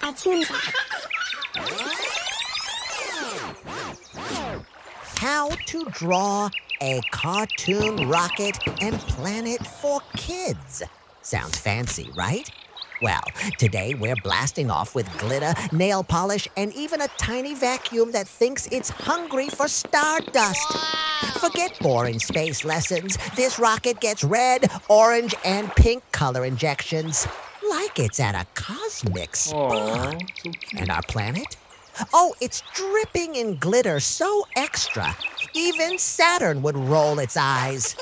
Artoonza. How to draw a cartoon rocket and planet for kids. Sounds fancy, right? Well, today we're blasting off with glitter, nail polish, and even a tiny vacuum that thinks it's hungry for stardust. Forget boring space lessons. This rocket gets red, orange, and pink color injections. Like it's at a cosmic spa. So cute. And our planet? Oh, it's dripping in glitter so extra. Even Saturn would roll its eyes.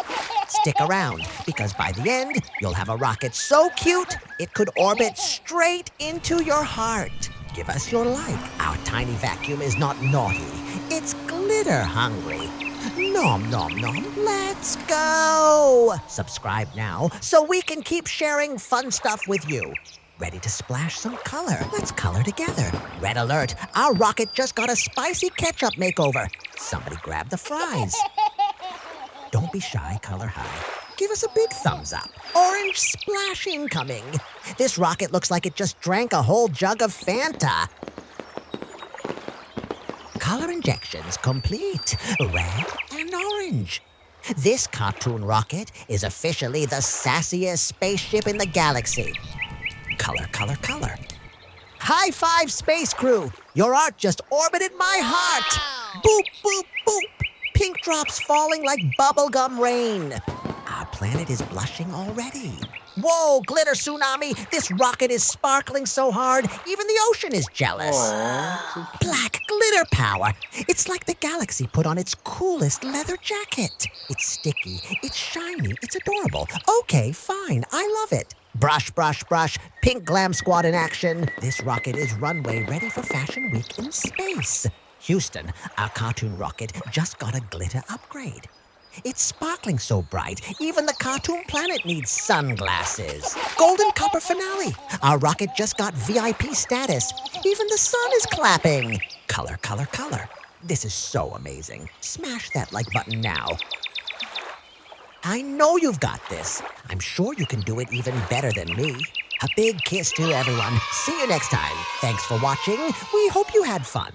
Stick around, because by the end, you'll have a rocket so cute, it could orbit straight into your heart. Give us your like. Our tiny vacuum is not naughty. It's glitter hungry. Nom, nom, nom. Let's go. Subscribe now so we can keep sharing fun stuff with you. Ready to splash some color? Let's color together. Red alert, our rocket just got a spicy ketchup makeover. Somebody grab the fries. Don't be shy, color high. Give us a big thumbs up. Orange splash incoming. This rocket looks like it just drank a whole jug of Fanta. Color injections complete. Red and orange. This cartoon rocket is officially the sassiest spaceship in the galaxy. Color, color, color. High five, space crew. Your art just orbited my heart. Boop, boop, boop. Pink drops falling like bubblegum rain. Our planet is blushing already. Whoa, glitter tsunami. This rocket is sparkling so hard, even the ocean is jealous. So cute. Black glitter power. It's like the galaxy put on its coolest leather jacket. It's sticky, it's shiny, it's adorable. Okay, fine, I love it. Brush, brush, brush. Pink glam squad in action. This rocket is runway ready for Fashion Week in space. Houston, our cartoon rocket just got a glitter upgrade. It's sparkling so bright, even the cartoon planet needs sunglasses. Golden Copper finale. Our rocket just got VIP status. Even the sun is clapping. Color, color, color. This is so amazing. Smash that like button now. I know you've got this. I'm sure you can do it even better than me. A big kiss to everyone. See you next time. Thanks for watching. We hope you had fun.